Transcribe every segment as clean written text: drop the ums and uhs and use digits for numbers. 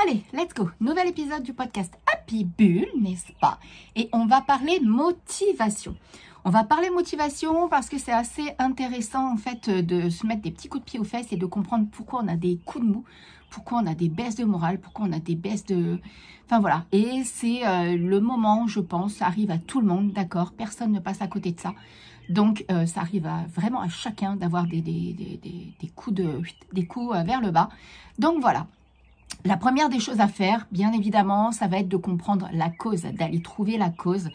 Allez, let's go. Nouvel épisode du podcast Happy Bull, n'est-ce pas? Et on va parler motivation. On va parler motivation parce que c'est assez intéressant en fait de se mettre des petits coups de pied aux fesses et de comprendre pourquoi on a des coups de mou, pourquoi on a des baisses de morale, pourquoi on a des baisses de... Enfin voilà, et c'est le moment, je pense, ça arrive à tout le monde, d'accord? Personne ne passe à côté de ça. Donc, ça arrive vraiment à chacun d'avoir des coups vers le bas. Donc voilà. La première des choses à faire, bien évidemment, ça va être de comprendre la cause, d'aller trouver la cause,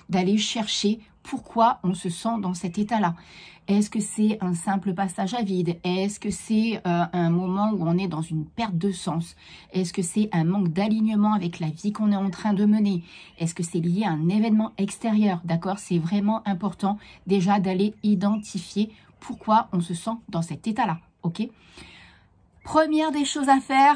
d'aller chercher pourquoi on se sent dans cet état-là. Est-ce que c'est un simple passage à vide? Est-ce que c'est un moment où on est dans une perte de sens? Est-ce que c'est un manque d'alignement avec la vie qu'on est en train de mener? Est-ce que c'est lié à un événement extérieur? D'accord, c'est vraiment important déjà d'aller identifier pourquoi on se sent dans cet état-là. Ok? Première des choses à faire,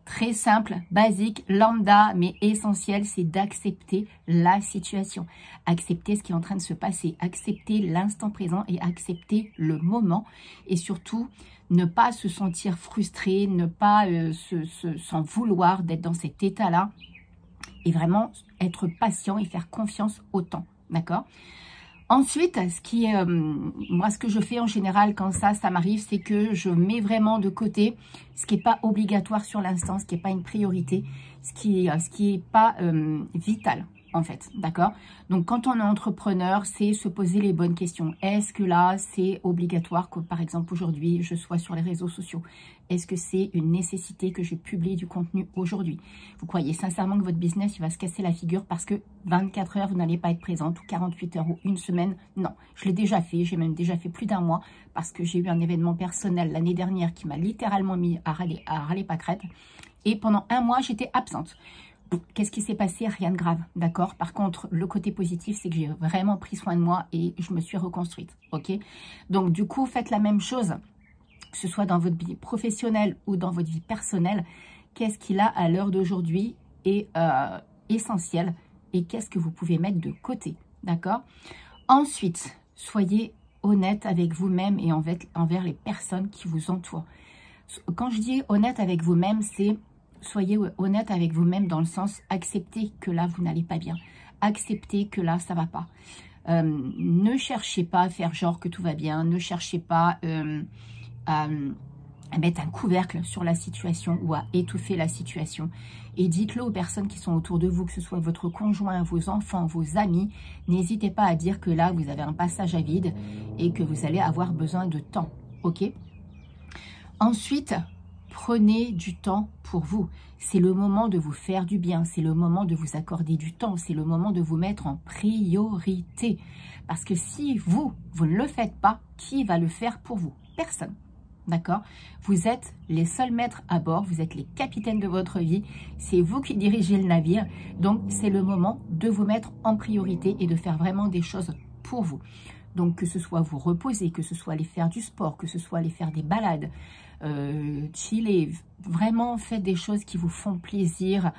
très simple, basique, lambda, mais essentiel, c'est d'accepter la situation. Accepter ce qui est en train de se passer, accepter l'instant présent et accepter le moment. Et surtout, ne pas se sentir frustré, ne pas s'en vouloir d'être dans cet état-là. Et vraiment être patient et faire confiance au temps. D'accord ? Ensuite, ce que je fais en général quand ça m'arrive, c'est que je mets vraiment de côté ce qui n'est pas obligatoire sur l'instant, ce qui n'est pas une priorité, ce qui est pas vital en fait, d'accord? Donc quand on est entrepreneur, c'est se poser les bonnes questions. Est-ce que là, c'est obligatoire que par exemple aujourd'hui, je sois sur les réseaux sociaux? Est-ce que c'est une nécessité que je publie du contenu aujourd'hui? Vous croyez sincèrement que votre business, il va se casser la figure parce que 24 heures, vous n'allez pas être présente, ou 48 heures, ou une semaine? Non, je l'ai déjà fait, j'ai même déjà fait plus d'un mois parce que j'ai eu un événement personnel l'année dernière qui m'a littéralement mis à râler pâquerette. Et pendant un mois, j'étais absente. Qu'est-ce qui s'est passé? Rien de grave, d'accord? Par contre, le côté positif, c'est que j'ai vraiment pris soin de moi et je me suis reconstruite, ok? Donc, du coup, faites la même chose, que ce soit dans votre vie professionnelle ou dans votre vie personnelle. Qu'est-ce qui, là, à l'heure d'aujourd'hui, est essentiel et qu'est-ce que vous pouvez mettre de côté, d'accord? Ensuite, soyez honnête avec vous-même et envers les personnes qui vous entourent. Quand je dis honnête avec vous-même, c'est... Soyez honnête avec vous-même dans le sens acceptez que là, vous n'allez pas bien. Acceptez que là, ça ne va pas. Ne cherchez pas à faire genre que tout va bien. Ne cherchez pas à mettre un couvercle sur la situation ou à étouffer la situation. Et dites-le aux personnes qui sont autour de vous, que ce soit votre conjoint, vos enfants, vos amis. N'hésitez pas à dire que là, vous avez un passage à vide et que vous allez avoir besoin de temps. Ok? Ensuite... Prenez du temps pour vous. C'est le moment de vous faire du bien. C'est le moment de vous accorder du temps. C'est le moment de vous mettre en priorité. Parce que si vous ne le faites pas, qui va le faire pour vous? Personne. D'accord? Vous êtes les seuls maîtres à bord. Vous êtes les capitaines de votre vie. C'est vous qui dirigez le navire. Donc, c'est le moment de vous mettre en priorité et de faire vraiment des choses pour vous. Donc, que ce soit vous reposer, que ce soit aller faire du sport, que ce soit aller faire des balades, chiller, vraiment faites des choses qui vous font plaisir.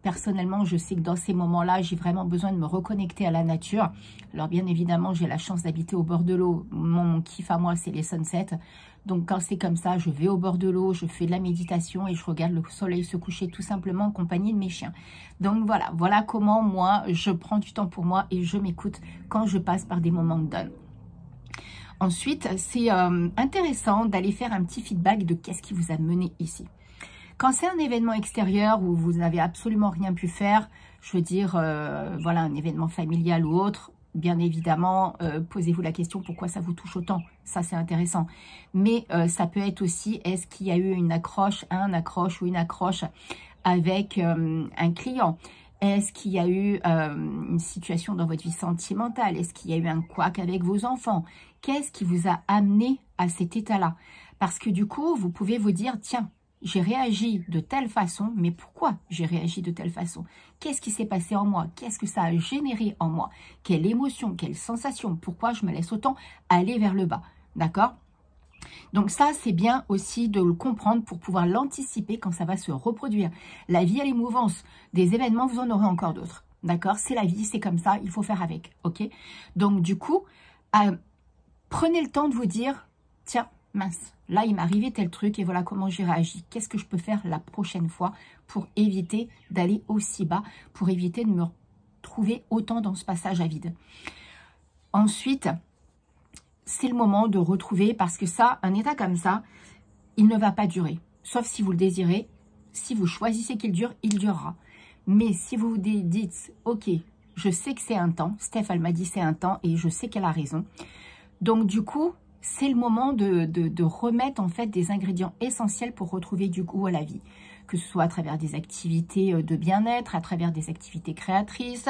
Personnellement, je sais que dans ces moments-là, j'ai vraiment besoin de me reconnecter à la nature. Alors, bien évidemment, j'ai la chance d'habiter au bord de l'eau. Mon kiff à moi, c'est les sunsets. Donc, quand c'est comme ça, je vais au bord de l'eau, je fais de la méditation et je regarde le soleil se coucher tout simplement en compagnie de mes chiens. Donc, voilà comment moi, je prends du temps pour moi et je m'écoute quand je passe par des moments de down. Ensuite, c'est intéressant d'aller faire un petit feedback de qu'est-ce qui vous a mené ici. Quand c'est un événement extérieur où vous n'avez absolument rien pu faire, je veux dire, voilà, un événement familial ou autre, bien évidemment, posez-vous la question pourquoi ça vous touche autant. Ça, c'est intéressant. Mais ça peut être aussi, est-ce qu'il y a eu une accroche avec un client? Est-ce qu'il y a eu une situation dans votre vie sentimentale? Est-ce qu'il y a eu un couac avec vos enfants? Qu'est-ce qui vous a amené à cet état-là? Parce que du coup, vous pouvez vous dire, tiens, j'ai réagi de telle façon, mais pourquoi j'ai réagi de telle façon? Qu'est-ce qui s'est passé en moi? Qu'est-ce que ça a généré en moi? Quelle émotion, quelle sensation? Pourquoi je me laisse autant aller vers le bas? D'accord? Donc ça, c'est bien aussi de le comprendre pour pouvoir l'anticiper quand ça va se reproduire. La vie, elle est mouvance. Des événements, vous en aurez encore d'autres. D'accord? C'est la vie, c'est comme ça, il faut faire avec. Ok? Donc du coup, prenez le temps de vous dire, tiens, mince, là il m'est arrivé tel truc et voilà comment j'ai réagi. Qu'est-ce que je peux faire la prochaine fois pour éviter d'aller aussi bas, pour éviter de me retrouver autant dans ce passage à vide. Ensuite, c'est le moment de retrouver, parce que ça, un état comme ça, il ne va pas durer. Sauf si vous le désirez, si vous choisissez qu'il dure, il durera. Mais si vous vous dites, ok, je sais que c'est un temps, Steph, elle m'a dit c'est un temps et je sais qu'elle a raison. Donc du coup, c'est le moment de remettre en fait des ingrédients essentiels pour retrouver du goût à la vie. Que ce soit à travers des activités de bien-être, à travers des activités créatrices,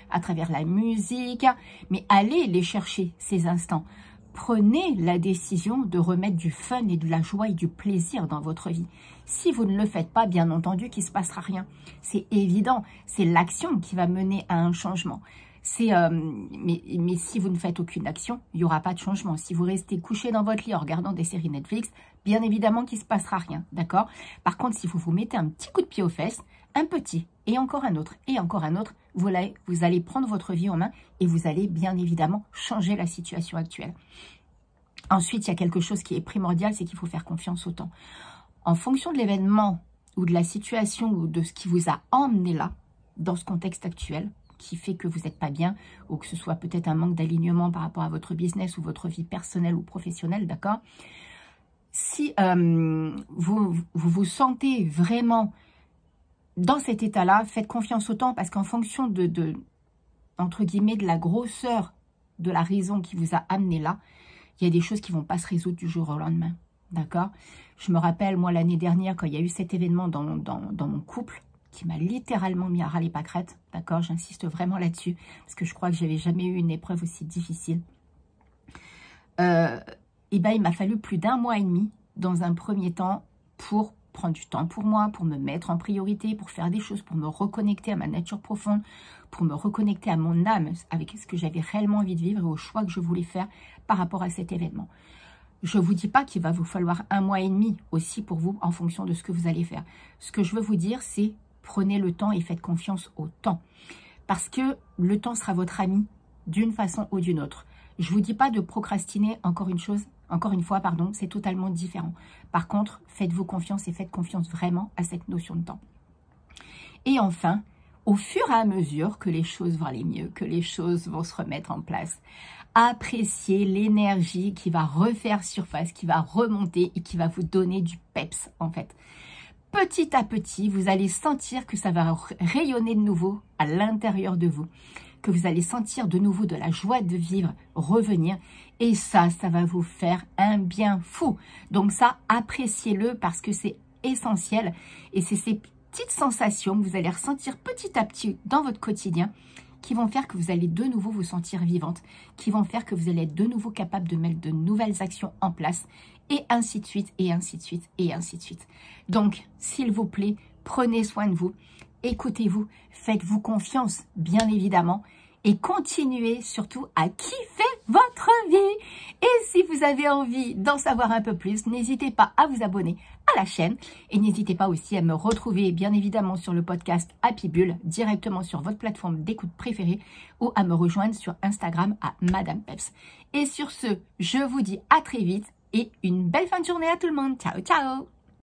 à travers la musique. Mais allez les chercher, ces instants. Prenez la décision de remettre du fun et de la joie et du plaisir dans votre vie. Si vous ne le faites pas, bien entendu, qu'il ne se passera rien. C'est évident, c'est l'action qui va mener à un changement. Mais si vous ne faites aucune action, il n'y aura pas de changement. Si vous restez couché dans votre lit en regardant des séries Netflix, bien évidemment qu'il ne se passera rien, d'accord? Par contre, si vous vous mettez un petit coup de pied aux fesses, un petit, et encore un autre, vous allez prendre votre vie en main et vous allez bien évidemment changer la situation actuelle. Ensuite, il y a quelque chose qui est primordial, c'est qu'il faut faire confiance au temps. En fonction de l'événement ou de la situation ou de ce qui vous a emmené là, dans ce contexte actuel, qui fait que vous n'êtes pas bien, ou que ce soit peut-être un manque d'alignement par rapport à votre business ou votre vie personnelle ou professionnelle, d'accord? Si vous vous sentez vraiment dans cet état-là, faites confiance au temps, parce qu'en fonction entre guillemets, de la grosseur de la raison qui vous a amené là, il y a des choses qui ne vont pas se résoudre du jour au lendemain, d'accord? Je me rappelle, moi, l'année dernière, quand il y a eu cet événement dans mon couple, qui m'a littéralement mis à râler pâquerette, d'accord? J'insiste vraiment là-dessus, parce que je crois que je n'avais jamais eu une épreuve aussi difficile. Et ben, il m'a fallu plus d'1 mois et demi, dans un premier temps, pour prendre du temps pour moi, pour me mettre en priorité, pour faire des choses, pour me reconnecter à ma nature profonde, pour me reconnecter à mon âme, avec ce que j'avais réellement envie de vivre et au choix que je voulais faire par rapport à cet événement. Je ne vous dis pas qu'il va vous falloir 1 mois et demi aussi pour vous, en fonction de ce que vous allez faire. Ce que je veux vous dire, c'est prenez le temps et faites confiance au temps. Parce que le temps sera votre ami d'une façon ou d'une autre. Je ne vous dis pas de procrastiner, encore une fois, c'est totalement différent. Par contre, faites-vous confiance et faites confiance vraiment à cette notion de temps. Et enfin, au fur et à mesure que les choses vont aller mieux, que les choses vont se remettre en place, appréciez l'énergie qui va refaire surface, qui va remonter et qui va vous donner du peps en fait. Petit à petit, vous allez sentir que ça va rayonner de nouveau à l'intérieur de vous, que vous allez sentir de nouveau de la joie de vivre revenir, et ça va vous faire un bien fou. Donc ça, appréciez-le parce que c'est essentiel, et c'est ces petites sensations que vous allez ressentir petit à petit dans votre quotidien qui vont faire que vous allez de nouveau vous sentir vivante, qui vont faire que vous allez être de nouveau capable de mettre de nouvelles actions en place, et ainsi de suite, et ainsi de suite, et ainsi de suite. Donc, s'il vous plaît, prenez soin de vous, écoutez-vous, faites-vous confiance, bien évidemment, et continuez surtout à kiffer votre vie. Et si vous avez envie d'en savoir un peu plus, n'hésitez pas à vous abonner à la chaîne et n'hésitez pas aussi à me retrouver bien évidemment sur le podcast Happy Bull, directement sur votre plateforme d'écoute préférée, ou à me rejoindre sur Instagram à Madame Peps. Et sur ce, je vous dis à très vite et une belle fin de journée à tout le monde. Ciao, ciao!